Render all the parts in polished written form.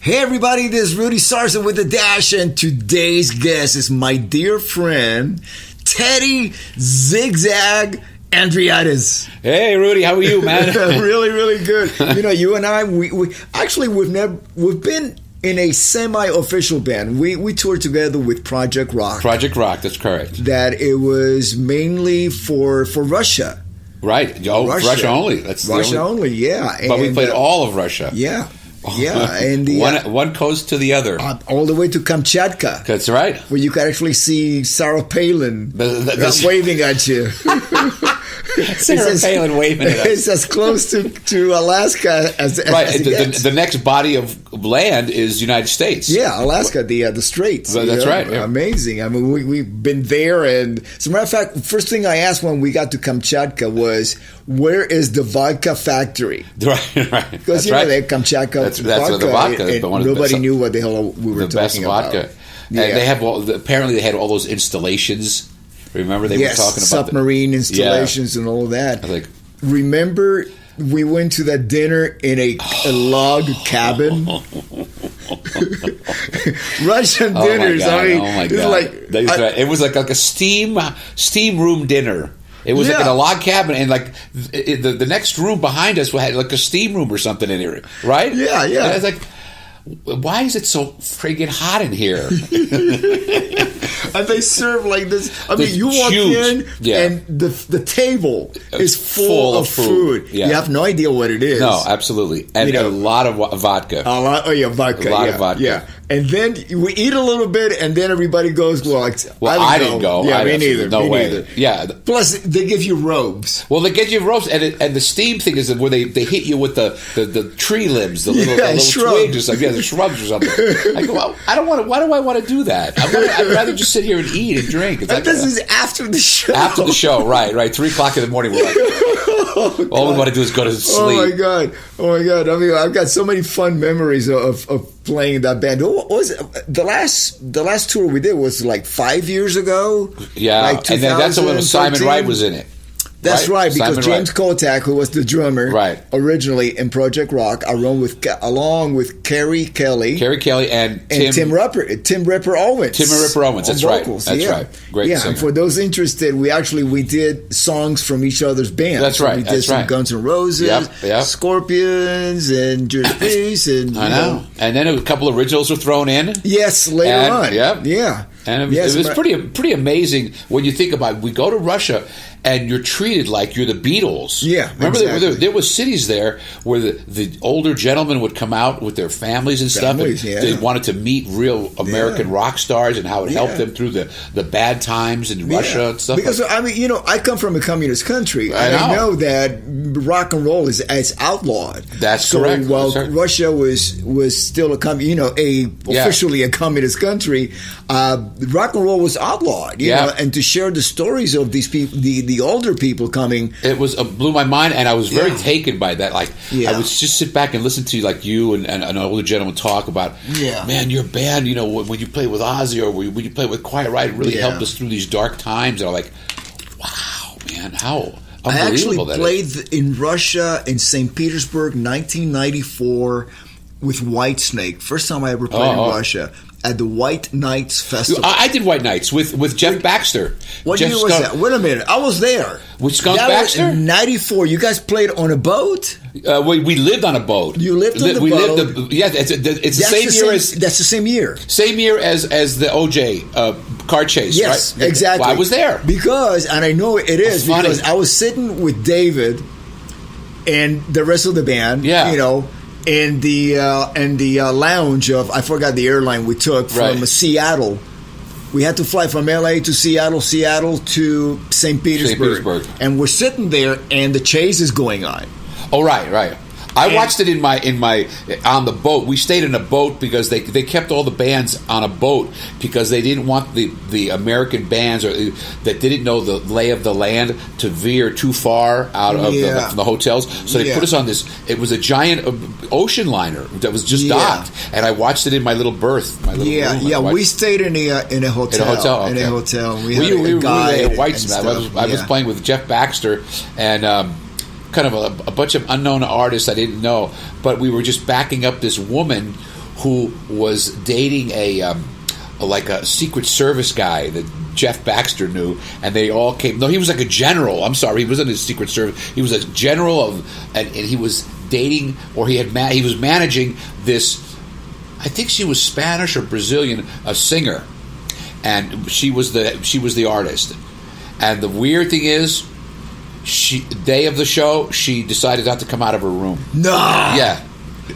Hey everybody, this is Rudy Sarson with The Dash, and today's guest is my dear friend, Teddy Zigzag Andreadis. Hey Rudy, how are you, man? Really, really good. You know, you and I, we've been in a semi-official band. We toured together with Project Rock. Project Rock, that's correct. That it was mainly for Russia. Right. Oh, Russia only. That's Russia only, yeah. But we played all of Russia. Yeah. Yeah, and the, one coast to the other, all the way to Kamchatka. That's right, where you can actually see Sarah Palin waving at you. Sarah Palin waving at us. It's as close to Alaska as it gets. The next body of land is United States. Yeah, Alaska, the Straits. That's right. Yeah. Amazing. I mean, we've been there, and as a matter of fact, first thing I asked when we got to Kamchatka was, "Where is the vodka factory?" Right. Because they Kamchatka. That's the vodka. Nobody knew what the hell we were talking about. The best vodka. And they have apparently they had all those installations. Remember they were talking about submarine installations and all that. I was like, remember we went to that dinner in a log cabin. Russian dinners. God, I mean, oh my God. It was like a steam room dinner. It was like in a log cabin, and like the next room behind us had like a steam room or something in here, right? Yeah. And I was like, why is it so friggin' hot in here? And they serve like this. I mean, you walk in, and the table is full of food. Yeah. You have no idea what it is. No, absolutely. And a lot of vodka. Vodka. A lot of vodka. Yeah. And then we eat a little bit, and then everybody goes, well, I didn't go. Yeah, me neither. No way. Neither. Yeah. Plus, they give you robes. Well, they give you robes, and the steam thing is where they hit you with the tree limbs, the little twigs or something. Yeah, the shrubs or something. I go, well, I don't want to. Why do I want to do that? I'd rather just sit here and eat and drink. It's like this is after the show. After the show, right. 3:00 in the morning. We're like, all we want to do is go to sleep. Oh my god. I mean, I've got so many fun memories of playing that band. What was it? The last tour we did was like 5 years ago. Yeah, like and then that's when Simon Wright was in it. That's right, because James Kotak, who was the drummer originally in Project Rock, along with Carrie Kelly and Tim Ripper Owens. Tim Ripper Owens, that's vocals. Right. That's right. Great singer. And for those interested, we did songs from each other's bands. That's right. We did some Guns N' Roses, Scorpions, and Judas Priest. And, I know. And then a couple of originals were thrown in. Yes, later on. Yeah. And it was pretty amazing when you think about it. We go to Russia, and you're treated like you're the Beatles. Yeah, remember there were cities there where the older gentlemen would come out with their families and stuff. And they wanted to meet real American rock stars and how it helped them through the bad times in Russia and stuff. Because I mean, I come from a communist country, and I know that rock and roll is outlawed. That's correct. While Russia was still officially a communist country, rock and roll was outlawed. You know, and to share the stories of these people, the older people coming, it was blew my mind, and I was very taken by that. Like I would just sit back and listen to you and an older gentleman talk about, man, your band, when you play with Ozzy or when you play with Quiet Riot, really helped us through these dark times. And I'm like, wow, man, how unbelievable I actually that played is. In Russia in St. Petersburg, 1994, with Whitesnake. First time I ever played in Russia. At the White Nights Festival. I did White Nights with Jeff Baxter. What year was that? Wait a minute. I was there. With Skunk Baxter? Was in 94. You guys played on a boat? We lived on a boat. You lived on the boat? It's the same year as... That's the same year. Same year as the OJ car chase, right? Yes, exactly. Well, I was there. Because, and I know it is, because I was sitting with David and the rest of the band, in the lounge of, I forgot the airline we took from Seattle. We had to fly from LA to Seattle to St. Petersburg. And we're sitting there, and the chase is going on. Oh, right. I watched it on the boat. We stayed in a boat because they kept all the bands on a boat because they didn't want the American bands that didn't know the lay of the land to veer too far out of the hotels. So they put us on this. It was a giant ocean liner that was just docked, and I watched it in my little berth. Room. We stayed in a hotel. In a hotel. We had a guide. I was playing with Jeff Baxter and. Kind of a bunch of unknown artists I didn't know, but we were just backing up this woman who was dating a Secret Service guy that Jeff Baxter knew, and they all came. No, he was like a general. I'm sorry, he wasn't a Secret Service. He was a general and he was dating, or he was managing this. I think she was Spanish or Brazilian, a singer, and she was the artist. And the weird thing is, day of the show, she decided not to come out of her room. No. Yeah.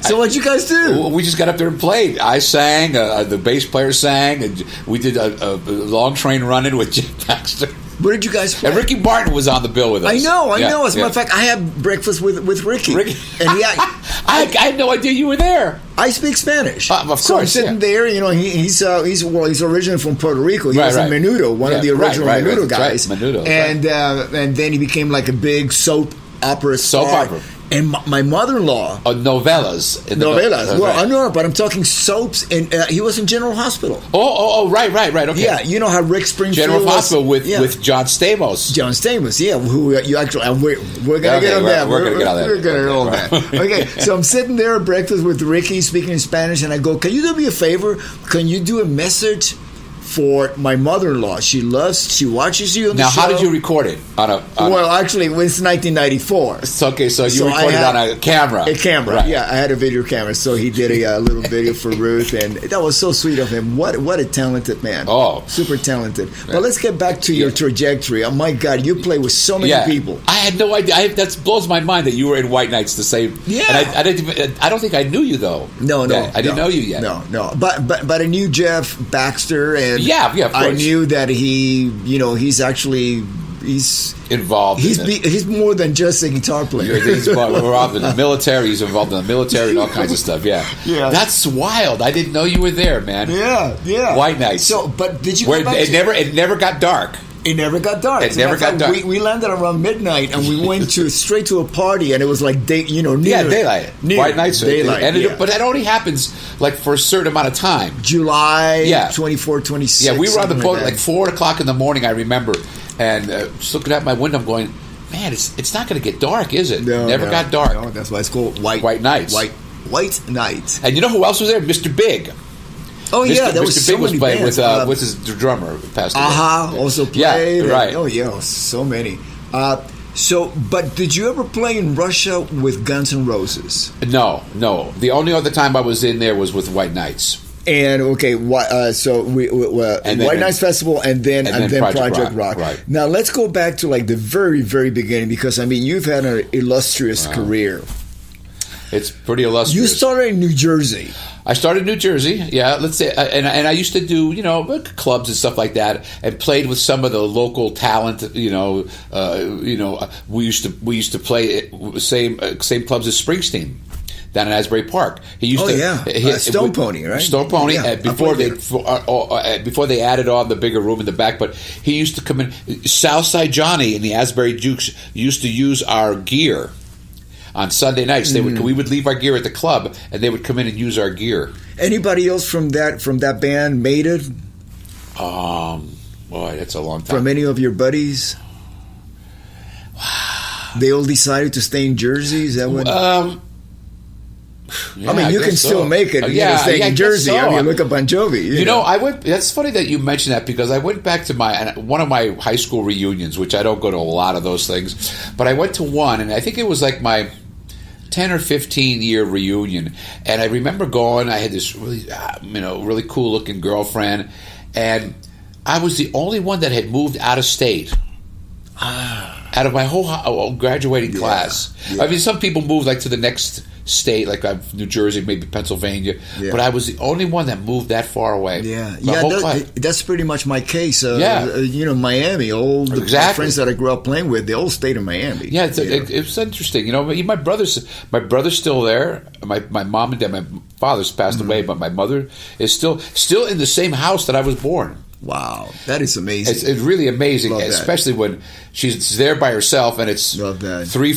So what'd you guys do? We just got up there and played. I sang, the bass player sang, and we did a long train run-in with Jim Baxter. Where did you guys play? And Ricky Martin was on the bill with us. I know. As a matter of fact, I had breakfast with Ricky. And I had no idea you were there. I speak Spanish. Of course. So I'm sitting there, he's originally from Puerto Rico. He was in Menudo, one of the original Menudo guys. Right. Menudo. And then he became like a big soap opera star. And my mother-in-law... novellas. Novellas. Well, I know, but I'm talking soaps, and he was in General Hospital. Oh, right, okay. Yeah, you know how Rick Springfield General Hospital with John Stamos. John Stamos, yeah, who you actually... We're going to get on that. We're going to get on that. We're going to get on that. Okay, so I'm sitting there at breakfast with Ricky, speaking in Spanish, and I go, can you do me a favor? Can you do a message for my mother-in-law? She watches you on the show. Now, how did you record it? Well, actually, it was 1994. Okay, so you recorded on a camera. A camera, right. Yeah. I had a video camera, so he did a little video for Ruth, and that was so sweet of him. What a talented man. Oh. Super talented. But let's get back to your trajectory. Oh, my God, you play with so many people. I had no idea. That blows my mind that you were in White Nights the same. Yeah. And I don't think I knew you, though. No. I didn't know you yet. No. But I knew Jeff Baxter, and yeah, of course. I knew that he's involved. He's more than just a guitar player. He's involved in the military. He's involved in the military and all kinds of stuff. Yeah. That's wild. I didn't know you were there, man. Yeah. White Nights. So, but did you? It never got dark. It never got dark. We landed around midnight, and we went straight to a party, and it was like daylight. White Nights, daylight. But that only happens like for a certain amount of time. July 24, 26. Yeah, we were on the boat like 4 o'clock in the morning. I remember, and just looking out my window, I'm going, man, it's not going to get dark, is it? Never got dark. No, that's why it's called White Nights. White Nights. And you know who else was there? Mr. Big. Oh, yeah, that was so many playing with his drummer, Pastor. Also played. Yeah, right. So many. But did you ever play in Russia with Guns N' Roses? No. The only other time I was in there was with White Nights. And White Nights Festival, and then Project Rock. Right. Now let's go back to like the very, very beginning, because you've had an illustrious career. It's pretty illustrious. You started in New Jersey. I started in New Jersey, let's say, and I used to do, clubs and stuff like that, and played with some of the local talent. We used to play same clubs as Springsteen down in Asbury Park. He used Stone Pony, right? Stone Pony. Yeah, before they added on the bigger room in the back, but he used to come in. Southside Johnny and the Asbury Jukes used to use our gear. On Sunday nights, we would leave our gear at the club, and they would come in and use our gear. Anybody else from that band made it? Boy, that's a long time. From any of your buddies? They all decided to stay in Jersey? Is that what? You can still make it. Stay in Jersey. So. Look up Bon Jovi. I went. That's funny that you mentioned that, because I went back to one of my high school reunions, which I don't go to a lot of those things, but I went to one, and I think it was like my 10 or 15 year reunion, and I remember going. I had this really, really cool looking girlfriend, and I was the only one that had moved out of state. Out of my whole graduating class. Yeah. Some people moved like to the next state, like New Jersey, maybe Pennsylvania, but I was the only one that moved that far away. That's pretty much my case. Miami, all the friends that I grew up playing with, they all stayed in Miami. Yeah, it's interesting. My brother's still there. My mom and dad, my father's passed away, but my mother is still in the same house that I was born. Wow, that is amazing. It's really amazing, especially when she's there by herself, and it's three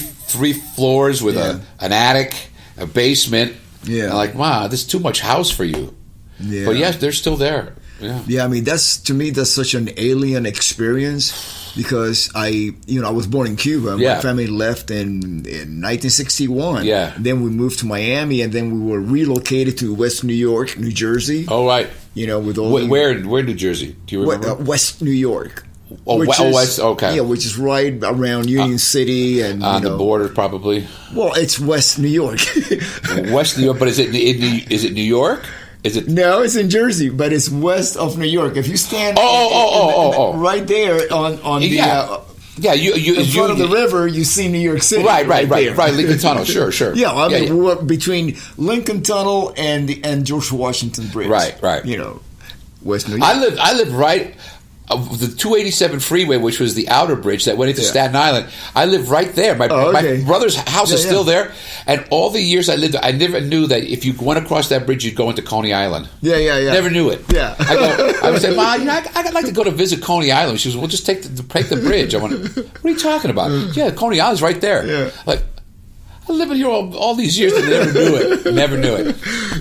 floors with an attic, a basement. Yeah, I'm like, wow, this is too much house for you. Yeah, but yes, they're still there. Yeah, I mean, to me, that's such an alien experience because I was born in Cuba. My family left in 1961. Yeah. Then we moved to Miami, and then we were relocated to West New York, New Jersey. Oh, right. With all where New Jersey? Do you remember? West New York. West. Okay. Yeah, which is right around Union City and on the border, probably. Well, it's West New York. West New York, but is it New York? Is it? No, it's in Jersey, but it's west of New York. If you stand right there on the in front of the river, you see New York City. Right, Lincoln Tunnel, sure. Yeah, I mean, we were between Lincoln Tunnel and George Washington Bridge. Right. West New York. I live right. The 287 freeway, which was the outer bridge that went into Staten Island, I live right there. My brother's house is still there, and all the years I lived there, I never knew that if you went across that bridge, you'd go into Coney Island. Yeah. Never knew it. Yeah. I would say, Ma, I'd like to go to visit Coney Island. She was, well, just take the bridge. I went, what are you talking about? Yeah, Coney Island's right there. Yeah. Like, I've lived here all these years and never knew it.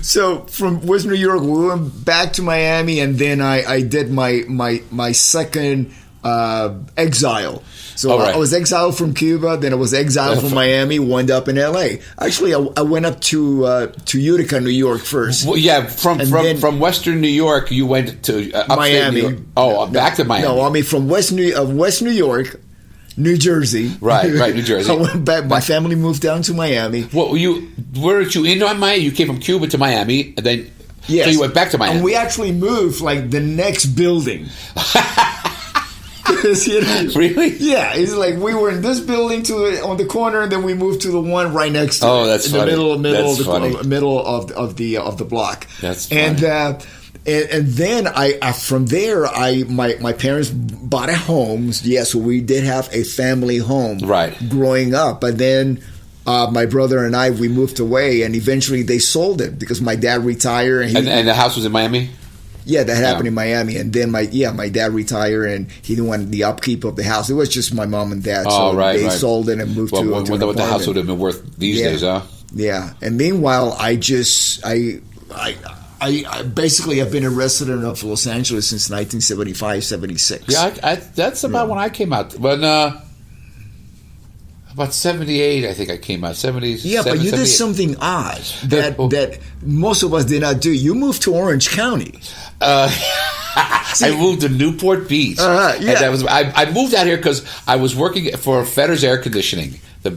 So from West New York, we went back to Miami, and then I did my second exile. So I was exiled from Cuba, then I was exiled from Miami, wound up in L.A. Actually, I went up to Utica, New York first. Well, yeah, from Western New York, you went to Miami. New York. Back to Miami. No, I mean from West New York. New Jersey. Right, New Jersey. I went back. My family moved down to Miami. Well, weren't you in Miami? You came from Cuba to Miami, and then so you went back to Miami. And we actually moved like the next building. Really? Yeah, it's like we were in this building on the corner, and then we moved to the one right next to it. Oh, that's funny. The middle of the block. That's funny. And then from there my parents bought a home. Yeah, so we did have a family home growing up. But then my brother and we moved away, and eventually they sold it because my dad retired. And the house was in Miami? Yeah, that happened in Miami. And then my dad retired, and he didn't want the upkeep of the house. It was just my mom and dad. So they sold it and moved to an apartment. What the house would have been worth these days, huh? Yeah. And meanwhile, I basically have been a resident of Los Angeles since 1975, 76. Yeah, that's about when I came out. When about 78, I think I came out. 70. Yeah, but you did something odd that most of us did not do. You moved to Orange County. I moved to Newport Beach. And I moved out here because I was working for Fetter's Air Conditioning. In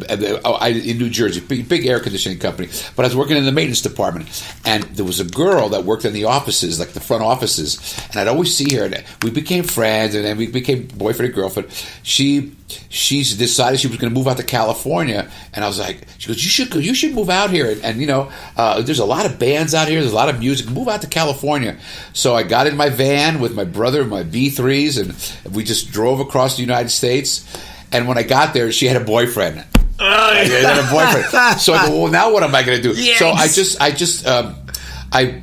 New Jersey, big air conditioning company. But I was working in the maintenance department, and there was a girl that worked in the offices, like the front offices, and I'd always see her, and we became friends, and then we became boyfriend and girlfriend. She decided she was going to move out to California, and I was like, she goes, you should move out here, and there's a lot of bands out here, there's a lot of music, move out to California. So I got in my van with my brother, my B3s, and we just drove across the United States. And when I got there, she had a boyfriend. So I go, well, now what am I going to do? Yes. So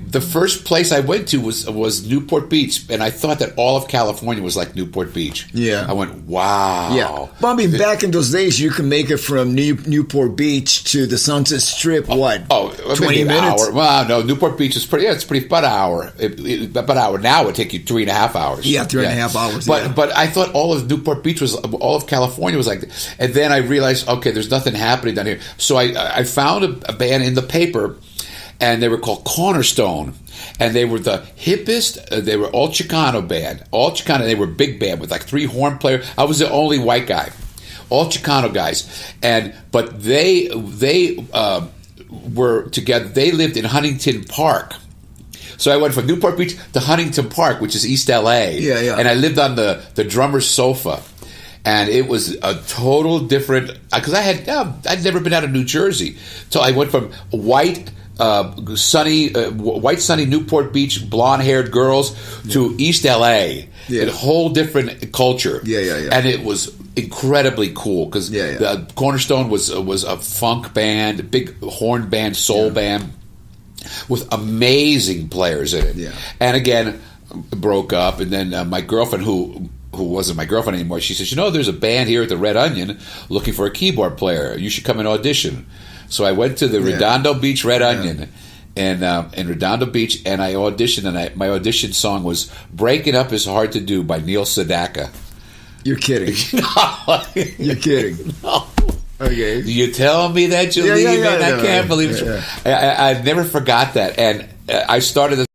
the first place I went to was Newport Beach, and I thought that all of California was like Newport Beach. Yeah. I went, wow. Yeah. But I mean, back in those days, you can make it from Newport Beach to the Sunset Strip, 20 minutes? Hour. Well, no, Newport Beach is pretty, about an hour. About an hour. Now it would take you 3.5 hours. Yeah, 3.5 hours. But I thought all of Newport Beach all of California was like that. And then I realized, okay, there's nothing happening down here. So I found a band in the paper, and they were called Cornerstone, and they were the hippest. They were all Chicano band, all Chicano. They were a big band with like 3 horn players. I was the only white guy, all Chicano guys, but they were together. They lived in Huntington Park. So I went from Newport Beach to Huntington Park, which is East LA. Yeah. And I lived on the drummer's sofa. And it was a total different, because I'd never been out of New Jersey. So I went from white sunny Newport Beach blonde-haired girls to East LA. Yeah. A whole different culture. Yeah. And it was incredibly cool because the Cornerstone was a funk band, a big horn band, soul band with amazing players in it. Yeah. And again, broke up, and then my girlfriend, who wasn't my girlfriend anymore, she says, there's a band here at the Red Onion looking for a keyboard player. You should come and audition. So I went to the Redondo Beach Red Onion, in Redondo Beach, and I auditioned, and my audition song was "Breaking Up Is Hard to Do" by Neil Sedaka. You're kidding. No. You're kidding. No. Okay. You tell me that you leave, and I can't believe it. Yeah. I never forgot that, and I started